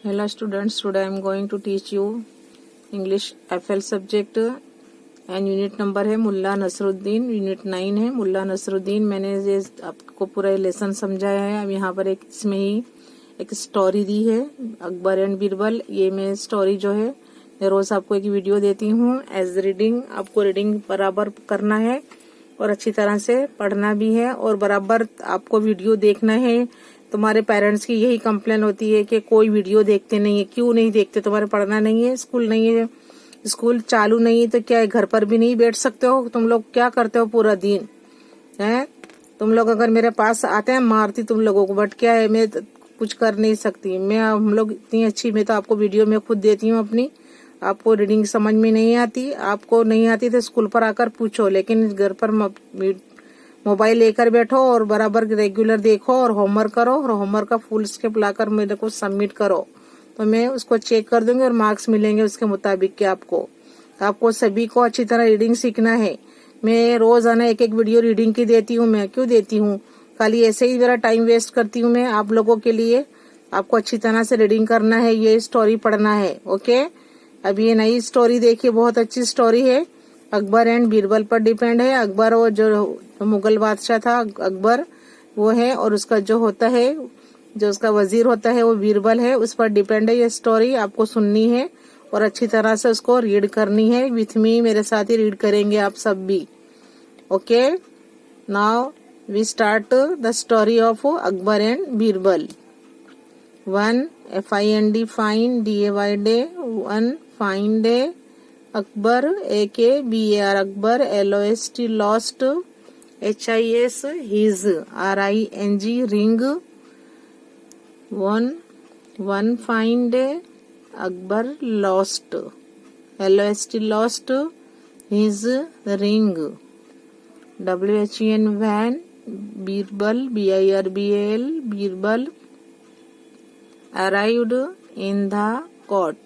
Hello students, today I am going to teach you English FL subject and unit number है Mulla Nasruddin, unit 9 है मुल्ला नसरुद्दीन। मैंने ये आपको पूरा लेसन समझाया है। अब यहाँ पर इसमें ही एक स्टोरी दी है अकबर एंड बीरबल। ये मैं स्टोरी जो है मैं रोज आपको एक वीडियो देती हूँ एज रीडिंग। आपको रीडिंग बराबर करना है और अच्छी तरह से पढ़ना भी है और बराबर आपको वीडियो देखना है। तुम्हारे पेरेंट्स की यही कंप्लेन होती है कि कोई वीडियो देखते नहीं है। क्यों नहीं देखते? तुम्हारे पढ़ना नहीं है, स्कूल नहीं है, स्कूल चालू नहीं है तो क्या है, घर पर भी नहीं बैठ सकते हो? तुम लोग क्या करते हो पूरा दिन है? तुम लोग अगर मेरे पास आते हैं मारती तुम लोगों को, बट क्या है मैं कुछ कर नहीं सकती। हम लोग इतनी अच्छी, मैं तो आपको वीडियो में खुद देती हूँ अपनी। आपको रीडिंग समझ में नहीं आती, आपको नहीं आती तो स्कूल पर आकर पूछो, लेकिन घर पर मोबाइल लेकर बैठो और बराबर रेगुलर देखो और होमवर्क करो और होमवर्क का फुल स्केप लाकर मेरे को सबमिट करो तो मैं उसको चेक कर दूंगी और मार्क्स मिलेंगे उसके मुताबिक कि आपको सभी को अच्छी तरह रीडिंग सीखना है। मैं रोजाना एक एक वीडियो रीडिंग की देती हूँ। मैं क्यों देती हूँ? खाली ऐसे ही मेरा टाइम वेस्ट करती हूँ मैं आप लोगों के लिए। आपको अच्छी तरह से रीडिंग करना है, ये स्टोरी पढ़ना है। ओके, अब ये नई स्टोरी देखिए, बहुत अच्छी स्टोरी है। अकबर एंड बीरबल पर डिपेंड है। अकबर वो जो मुगल बादशाह था अकबर वो है, और उसका जो होता है, जो उसका वजीर होता है वो बीरबल है। उस पर डिपेंड है ये स्टोरी। आपको सुननी है और अच्छी तरह से उसको रीड करनी है विथ मी। मेरे साथ ही रीड करेंगे आप सब भी। Okay, now we start the story of Akbar and Birbal. 1 FIND find DAY one fine day. Akbar AKBAR Akbar LOST lost HIS his RING ring। one fine day Akbar lost LOST lost his ring। WHEN when Birbal BIRBAL Birbal arrived in the court।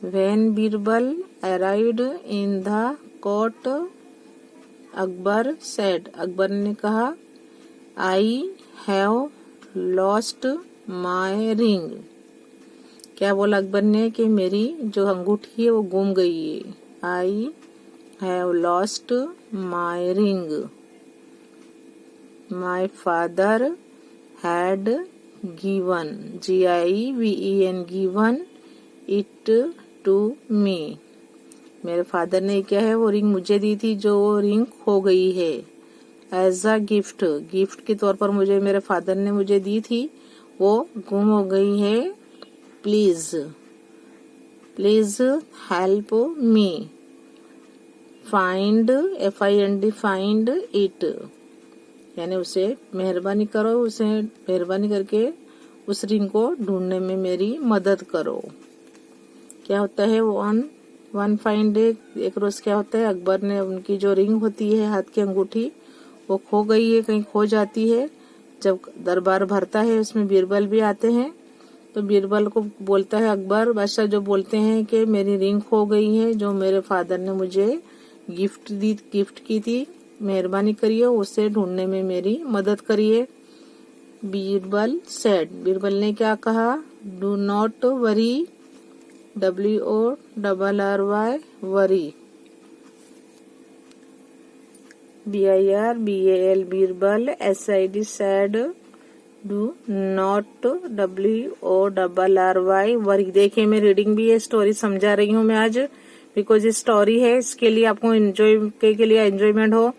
When Birbal arrived in the court Akbar said Akbar ने कहा I have lost my ring। क्या बोला अकबर ने कि मेरी जो अंगूठी है वो गुम गई है। I have lost my ring। My father had given given it to me। मेरे फादर ने क्या है वो रिंग मुझे दी थी, जो वो रिंग खो गई है। एज अ गिफ्ट, गिफ्ट के तौर पर मुझे मेरे फादर ने मुझे दी थी, वो गुम हो गई है। Please help me find FIND find it, यानी उसे मेहरबानी करो, उसे मेहरबानी करके उस रिंग को ढूंढने में मेरी मदद करो। क्या होता है वन फाइन डे, एक रोज क्या होता है, अकबर ने उनकी जो रिंग होती है हाथ की अंगूठी वो खो गई है, कहीं खो जाती है। जब दरबार भरता है उसमें बीरबल भी आते हैं तो बीरबल को बोलता है अकबर बादशाह, जो बोलते हैं कि मेरी रिंग खो गई है जो मेरे फादर ने मुझे गिफ्ट की थी, मेहरबानी करिए उसे ढूंढने में मेरी मदद करिए। बीरबल सेड, बीरबल ने क्या कहा, do not worry WORRY worry. BIRBAL Birbal SID sad, do not WORRY worry. देखिए मैं रीडिंग भी है, स्टोरी समझा रही हूँ मैं आज, बिकॉज ये स्टोरी है, इसके लिए आपको एंजॉयमेंट हो,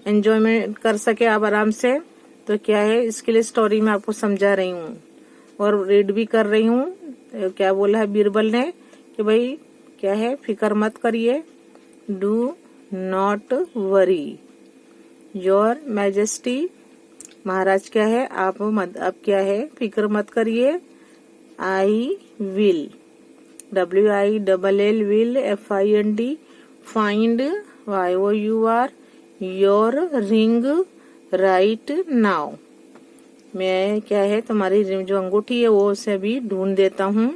एंजॉयमेंट कर सके आप आराम से, तो क्या है इसके लिए स्टोरी में आपको समझा रही हूँ और रीड भी कर रही हूँ। क्या बोला है बीरबल ने कि भाई क्या है, फिक्र मत करिए, do not worry your majesty, महाराज क्या है आप क्या है फिक्र मत करिए। I will WILL will FIND find YOUR your ring right now. मैं क्या है तुम्हारी जो अंगूठी है वो उसे भी ढूंढ देता हूँ।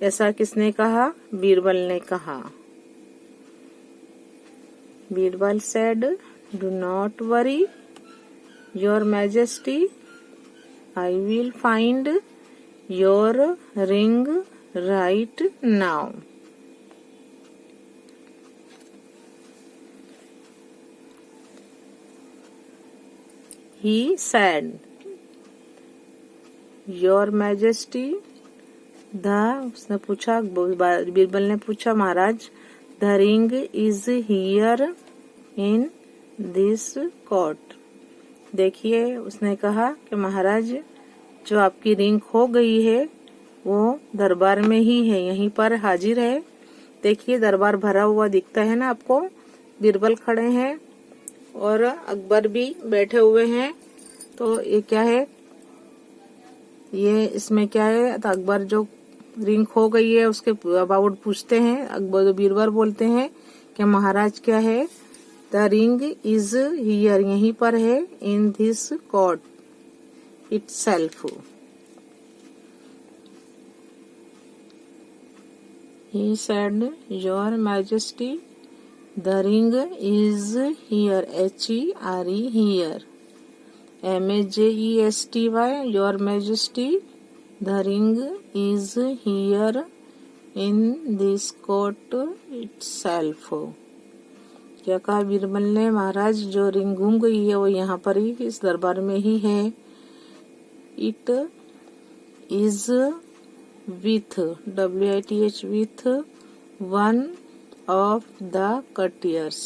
ऐसा किसने कहा? बीरबल ने कहा। Birbal said, do not worry your majesty, I will find your ring right now. He said, Your Majesty, उसने पूछा, बीरबल ने पूछा, महाराज, the ring is here in this court। देखिए, उसने कहा कि महाराज, जो आपकी रिंग खो गई है वो दरबार में ही है, यहीं पर हाजिर है। देखिए, दरबार भरा हुआ दिखता है ना आपको। बीरबल खड़े हैं और अकबर भी बैठे हुए हैं। तो ये क्या है, ये इसमें क्या है, तो अकबर जो रिंग खो गई है उसके अबाउट पूछते हैं। अकबर बीरबल बोलते हैं कि महाराज क्या है, द रिंग इज हियर, यहीं पर है, इन this court itself. He said, Your Majesty, the ring is here, H-E-R-E, here. M-A-J-E-S-T-Y, Your Majesty, the ring is here in this court itself। क्या कहा बीरबल ने, महाराज, जो रिंग गुम गई है वो यहाँ पर ही, इस दरबार में ही है। It is with, W-I-T-H, with one of the courtiers।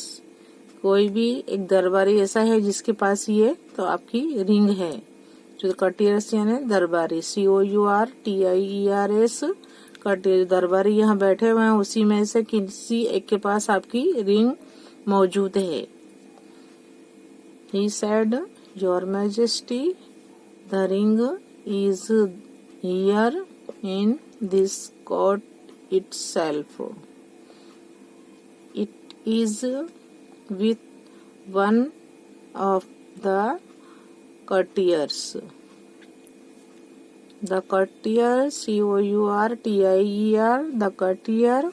कोई भी एक दरबारी ऐसा है जिसके पास ये तो आपकी रिंग है। जो कटियर्स यानी दरबारी, COURTIERS, कटियर, दरबारी यहाँ बैठे हुए हैं, उसी में से किसी एक के पास आपकी रिंग मौजूद है। He said, Your Majesty, the ring is here in this court itself। It is with one of the courtiers। The courtier, COURTIER, the courtier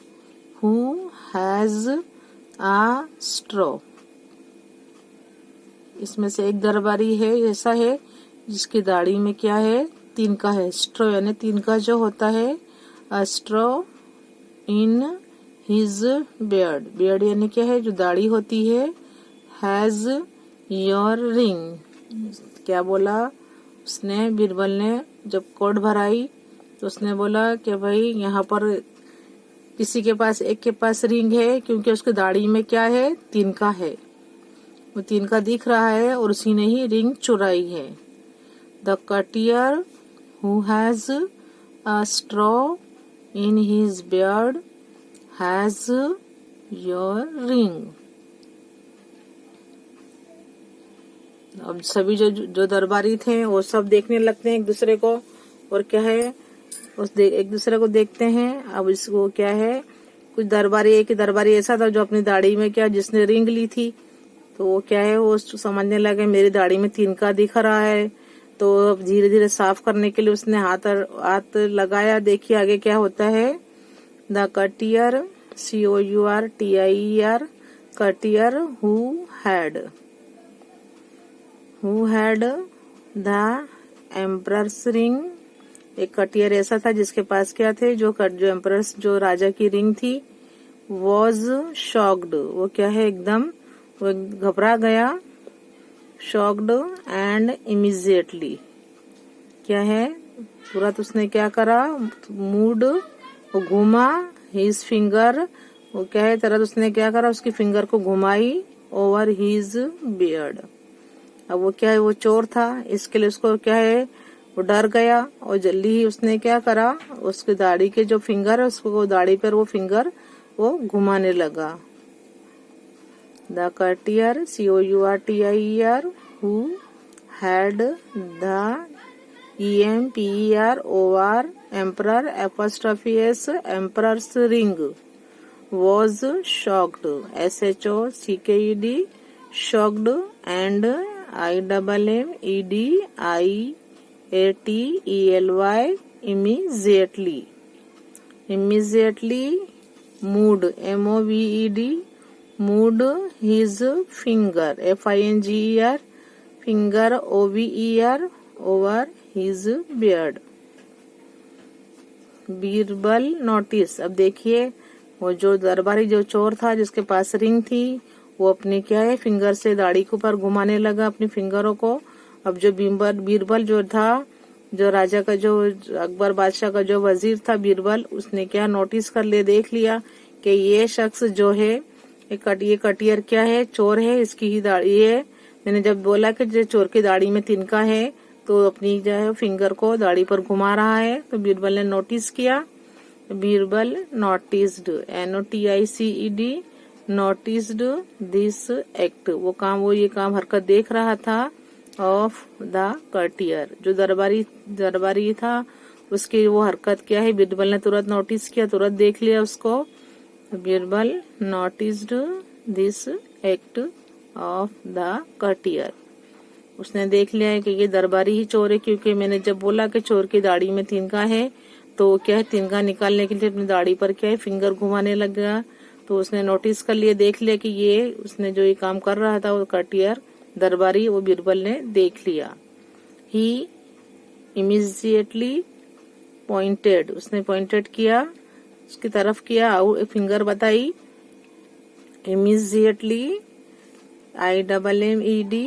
who has a straw। इसमें से एक दरबारी है, ऐसा है जिसकी दाढ़ी में क्या है, तिनका है। स्ट्रो यानी तिनका जो होता है, अ स्ट्रो इन हिज बियर्ड, बियर्ड यानी क्या है, जो दाढ़ी होती है। हैज योर रिंग, क्या बोला उसने, बीरबल ने जब कोर्ट भराई तो उसने बोला कि भाई यहाँ पर किसी के पास, एक के पास रिंग है, क्योंकि उसकी दाढ़ी में क्या है, तिनका है, वो तिनका दिख रहा है और उसी ने ही रिंग चुराई है। The courtier who has a straw in his beard has your ring। अब सभी जो दरबारी थे वो सब देखने लगते हैं एक दूसरे को, और क्या है, एक दूसरे को देखते हैं। अब इसको क्या है, कुछ दरबारी, एक दरबारी ऐसा था जो अपनी दाढ़ी में क्या, जिसने रिंग ली थी, तो वो क्या है, वो समझने लगे मेरी दाढ़ी में तिनका दिख रहा है। तो धीरे धीरे साफ करने के लिए उसने हाथ लगाया। देखिए आगे क्या होता है। The courtier, COURTIER, courtier who had the emperor's ring. एक कटियर ऐसा था जिसके पास क्या थे, जो एम्परर्स, जो राजा की रिंग थी। वॉज शॉक्ड, वो क्या है, एकदम वो घबरा गया। शॉक्ड एंड इमीजिएटली, क्या है, तुरंत उसने क्या करा, मूड, वो घुमा। हिज फिंगर, वो क्या है, तुरंत उसने क्या करा, उसकी फिंगर को घुमाई ओवर हिज बियर्ड। अब वो क्या है, वो चोर था, इसके लिए उसको क्या है, वो डर गया और जल्दी ही उसने क्या करा, उसकी दाढ़ी के जो फिंगर है, उसको दाढ़ी पर वो फिंगर वो घुमाने लगा। The courtier, COURTIER, who had the EMPEROR, emperor, apostrophe S, emperor's ring, was shocked, SHOCKED, shocked, and IMMEDIATELY, immediately, moved, MOVED, moved his finger, FINGER, finger, OVER, over his beard। Birbal notice. अब देखिए वो जो दरबारी जो चोर था जिसके पास ring थी वो अपने क्या है फिंगर से दाढ़ी के ऊपर घुमाने लगा अपनी फिंगरों को। अब जो बीरबल जो था, जो राजा का जो अकबर बादशाह का जो वजीर था बीरबल, उसने क्या नोटिस कर लिया, देख लिया कि ये शख्स जो है ये कटियर क्या है, चोर है, इसकी ही दाढ़ी है। मैंने जब बोला कि जो चोर की दाढ़ी में तिनका है तो अपनी जो है फिंगर को दाढ़ी पर घुमा रहा है, तो बीरबल ने नोटिस किया। Birbal noticed, NOTICED, noticed this act, वो ये काम हरकत देख रहा था ऑफ द कटियर, जो दरबारी था उसकी वो हरकत क्या है बीरबल ने तुरंत नोटिस किया, तुरंत देख लिया उसको। Birbal noticed this act of the courtier, उसने देख लिया है कि ये दरबारी ही चोर है, क्योंकि मैंने जब बोला कि चोर की दाढ़ी में तिनका है तो क्या है तिनका निकालने के लिए अपनी दाढ़ी पर क्या है फिंगर घुमाने लग गया। तो उसने नोटिस कर लिया, देख लिया कि ये उसने जो ये काम कर रहा था वो कटियर दरबारी वो बीरबल ने देख लिया। ही इमीडिएटली पॉइंटेड, उसने पॉइंटेड किया, उसकी तरफ किया, फिंगर बताई। Immediately IMMEDIATELY,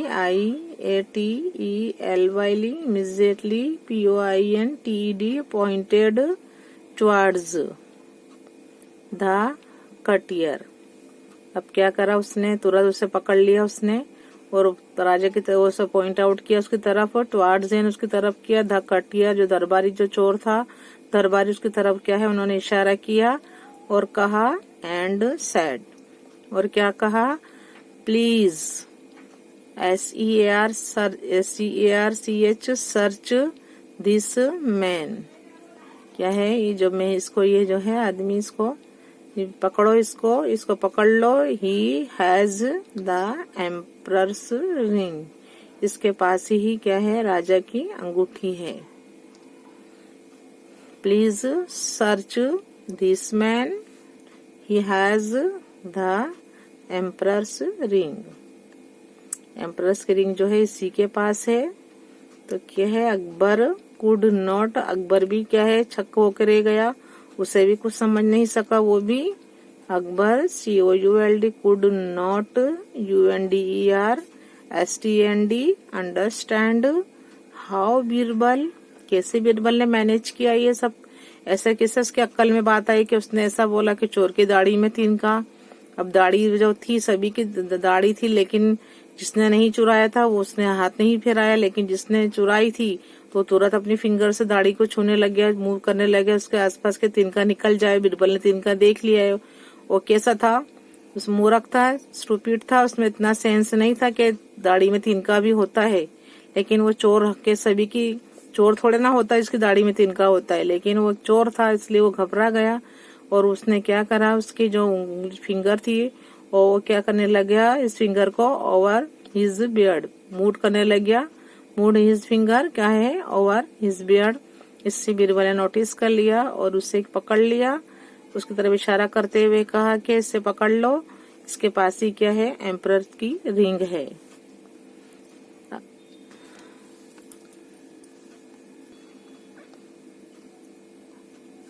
immediately POINTED, pointed towards the कटियर। अब क्या करा उसने, तुरंत उसे पकड़ लिया उसने और राजा की तरफ उसे पॉइंट आउट किया उसकी तरफ, टुवार्ड्स उसकी तरफ किया। द कटियर, जो दरबारी जो चोर था दरबारी उसकी तरफ क्या है उन्होंने इशारा किया और कहा एंड सेड, और क्या कहा, please SEARCH search this man, क्या है ये जो मैं इसको ये जो है आदमी इसको पकड़ो, इसको पकड़ लो। He has the emperor's ring, इसके पास ही क्या है राजा की अंगूठी है। Please search this man, he has the emperor's ring, emperor's की रिंग जो है इसी के पास है। तो क्या है अकबर कुड नॉट, अकबर भी क्या है छक्क होकर रह गया, उसे भी कुछ समझ नहीं सका वो भी। Akbar COULD could not UNDERSTAND understand how Birbal, कैसे बीरबल ने मैनेज किया ये सब, ऐसा कैसे उसके अक्ल में बात आई कि उसने ऐसा बोला कि चोर की दाढ़ी में तिनका। अब दाढ़ी जो थी सभी की दाढ़ी थी, लेकिन जिसने नहीं चुराया था वो उसने हाथ नहीं फेराया, लेकिन जिसने चुराई थी तो तुरंत अपनी फिंगर से दाढ़ी को छूने लग गया, मूव करने लग गया, उसके आसपास के तिनका निकल जाए। बीरबल ने तिनका देख लिया है, वो कैसा था, उस मूर्ख था, स्टूपिड था, उसमें इतना सेंस नहीं था कि दाढ़ी में तिनका भी होता है। लेकिन वो चोर के सभी की चोर थोड़े ना होता है जिसकी दाढ़ी में तिनका होता है, लेकिन वो चोर था इसलिए वो घबरा गया और उसने क्या करा, उसकी जो फिंगर थी वो क्या करने लग गया, इस फिंगर को ओवर हिज बियर्ड मूड करने लग गया। मूड हिज फिंगर क्या है ओवर हिज बियर्ड, इससे बीरबल ने नोटिस कर लिया और उसे पकड़ लिया, उसकी तरफ इशारा करते हुए कहा कि इसे पकड़ लो, इसके पास ही क्या है एम्परर की रिंग है।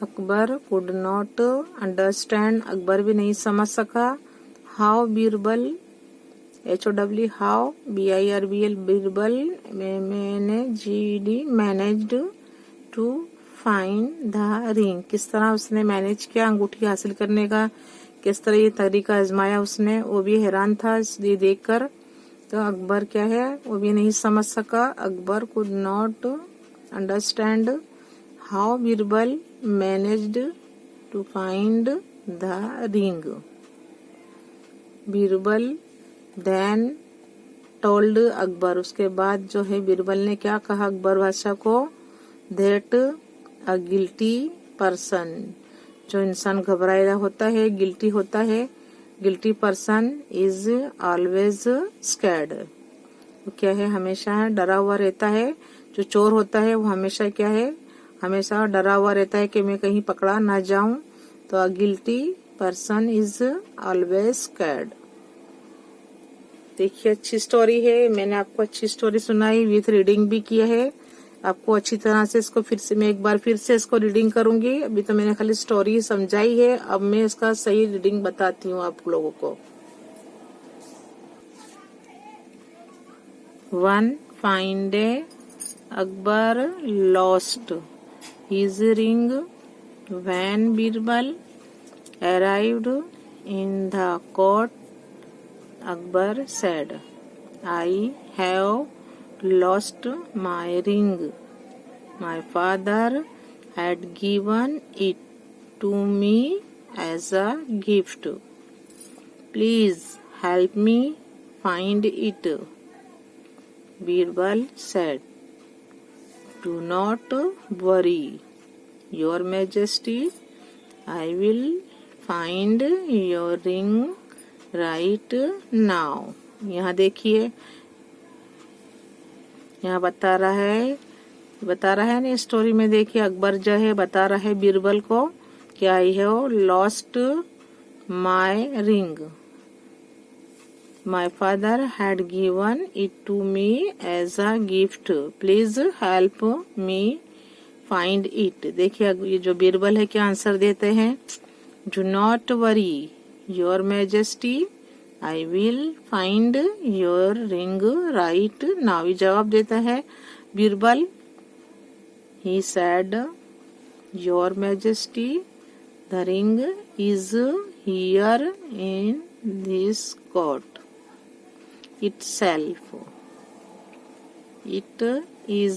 Akbar could not understand, Akbar भी नहीं समझ सका। How Birbal HOW how BIRBL Birbal managed to find the ring, किस तरह उसने मैनेज किया अंगूठी हासिल करने का, किस तरह ये तरीका आजमाया उसने, वो भी हैरान था इसलिए देखकर। तो अकबर क्या है वो भी नहीं समझ सका। Akbar could not understand how Birbal managed to find the ring. Birbal then told Akbar, उसके बाद जो है बीरबल ने क्या कहा अकबर बादशाह को, दैट अ गिल्टी पर्सन, जो इंसान घबराया होता है गिल्टी होता है, guilty person is always scared, वो क्या है हमेशा डरा हुआ रहता है। जो चोर होता है वो हमेशा क्या है हमेशा डरा हुआ रहता है कि मैं कहीं पकड़ा ना जाऊं। तो अ guilty person is always scared. देखिए अच्छी स्टोरी है, मैंने आपको अच्छी स्टोरी सुनाई, विथ रीडिंग भी किया है। आपको अच्छी तरह से इसको फिर से मैं एक बार फिर से इसको रीडिंग करूंगी। अभी तो मैंने खाली स्टोरी समझाई है, अब मैं इसका सही रीडिंग बताती हूँ आप लोगों को। One fine day Akbar lost his ring when Birbal arrived in the court. Akbar said, I have lost my ring. My father had given it to me as a gift. Please help me find it. Birbal said, Do not worry, Your Majesty. I will find your ring right now. यहाँ देखिए, यहाँ बता रहा है ना story में। देखिए अकबर जो है बता रहा है बीरबल को कि I have lost my ring, my father had given it to me as a gift, please help me find it. देखिए ये जो बीरबल है क्या आंसर देते हैं, do not worry your majesty, I will find your ring right now. जवाब देता है Birbal, he said, your majesty, the ring is here in this court itself. It is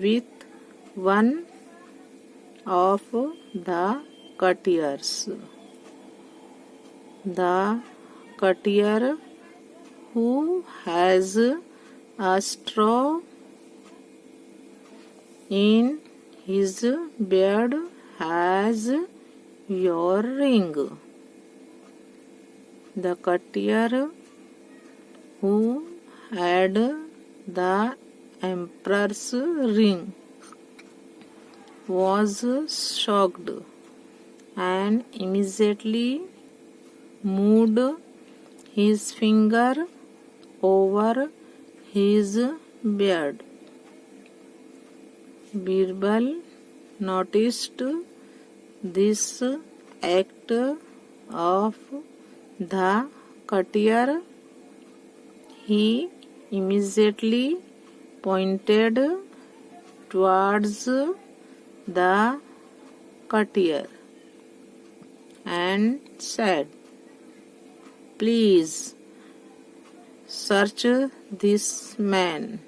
with one of the courtiers. The courtier who has a straw in his beard has your ring. The courtier who had the emperor's ring was shocked and immediately moved his finger over his beard. Birbal noticed this act of the courtier. He immediately pointed towards the courtier and said, Please search this man.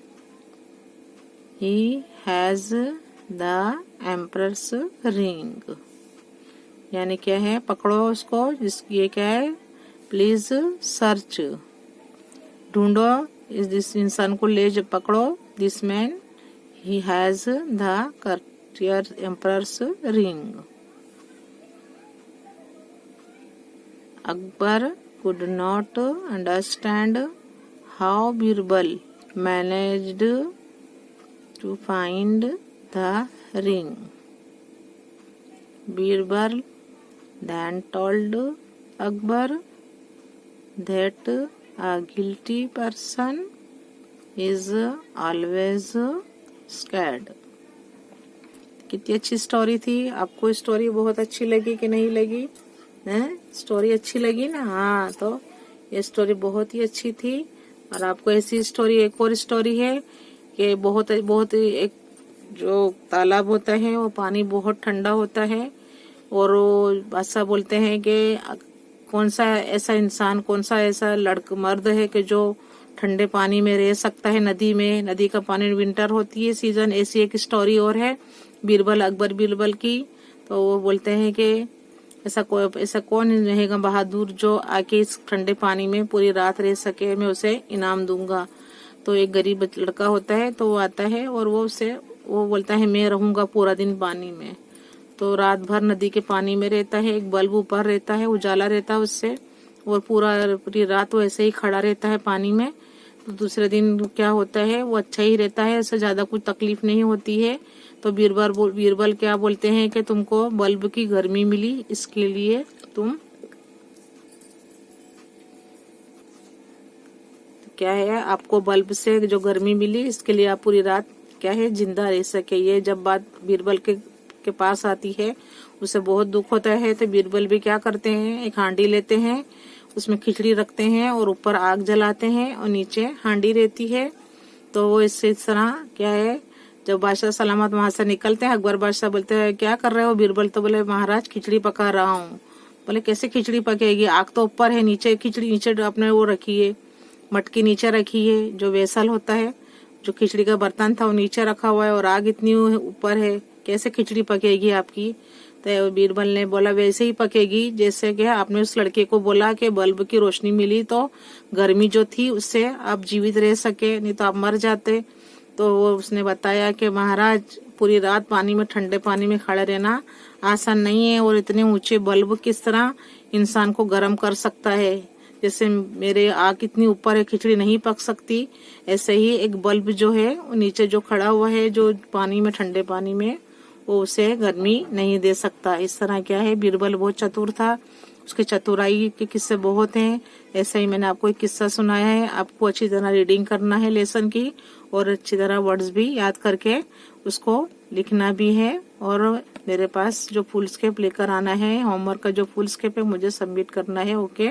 He has the emperor's ring. यानी क्या है, पकड़ो उसको, ये क्या है, please search, ढूंढो इस इंसान को, ले पकड़ो, this man, he has the courtier emperor's ring. Akbar could not understand how Birbal managed to find the ring. Birbal then told Akbar that a guilty person is always scared. कितनी अच्छी story थी। आपको story बहुत अच्छी लगी कि नहीं लगी? स्टोरी अच्छी लगी ना? हाँ, तो ये स्टोरी बहुत ही अच्छी थी। और आपको ऐसी स्टोरी, एक और स्टोरी है कि बहुत एक जो तालाब होता है वो पानी बहुत ठंडा होता है, और वो बादशाह बोलते हैं कि कौन सा ऐसा इंसान, कौन सा ऐसा मर्द है कि जो ठंडे पानी में रह सकता है, नदी में, नदी का पानी, विंटर होती है सीजन। ऐसी एक स्टोरी और है बीरबल, अकबर बीरबल की। तो वो बोलते हैं कि ऐसा कौन रहेगा बहादुर जो आके इस ठंडे पानी में पूरी रात रह सके, मैं उसे इनाम दूंगा। तो एक गरीब लड़का होता है, तो वो आता है और वो बोलता है मैं रहूंगा पूरा दिन पानी में। तो रात भर नदी के पानी में रहता है, एक बल्ब ऊपर रहता है, उजाला रहता है उससे, और पूरी रात वो ऐसे ही खड़ा रहता है पानी में। तो दूसरे दिन क्या होता है, वो अच्छा ही रहता है, ऐसे ज्यादा कुछ तकलीफ नहीं होती है। तो बीरबल क्या बोलते हैं कि तुमको बल्ब की गर्मी मिली, इसके लिए तुम क्या है, आपको बल्ब से जो गर्मी मिली, इसके लिए आप पूरी रात क्या है, जिंदा रह सके। ये जब बात बीरबल के पास आती है, उसे बहुत दुख होता है। तो बीरबल भी क्या करते हैं, एक हांडी लेते हैं, उसमें खिचड़ी रखते हैं और ऊपर आग जलाते हैं और नीचे हांडी रहती है। तो वो इस तरह क्या है, जब बादशाह सलामत वहां से निकलते हैं, अकबर बादशाह बोलते हैं क्या कर रहे हो बीरबल? तो बोले महाराज खिचड़ी पका रहा हूँ। बोले कैसे खिचड़ी पकेगी, आग तो ऊपर है, नीचे खिचड़ी नीचे आपने वो रखी है, मटकी नीचे रखी है, जो वेसल होता है, जो खिचड़ी का बर्तन था वो नीचे रखा हुआ है और आग इतनी ऊपर है, कैसे खिचड़ी पकेगी आपकी? तो बीरबल ने बोला वैसे ही पकेगी जैसे कि आपने उस लड़के को बोला कि बल्ब की रोशनी मिली तो गर्मी जो थी उससे आप जीवित रह सके, नहीं तो आप मर जाते। तो वो उसने बताया कि महाराज पूरी रात पानी में, ठंडे पानी में खड़े रहना आसान नहीं है और इतने ऊंचे बल्ब किस तरह इंसान को गर्म कर सकता है। जैसे मेरे आग इतनी ऊपर है, खिचड़ी नहीं पक सकती, ऐसे ही एक बल्ब जो है नीचे जो खड़ा हुआ है, जो पानी में, ठंडे पानी में, वो उसे गर्मी नहीं दे सकता। इस तरह क्या है, बीरबल बहुत चतुर था, उसकी चतुराई के किस्से बहुत हैं। ऐसे ही मैंने आपको एक किस्सा सुनाया है। आपको अच्छी तरह रीडिंग करना है लेसन की और अच्छी तरह वर्ड्स भी याद करके उसको लिखना भी है। और मेरे पास जो फुल स्केप लेकर आना है, होमवर्क का जो फुल स्केप है मुझे सबमिट करना है। ओके।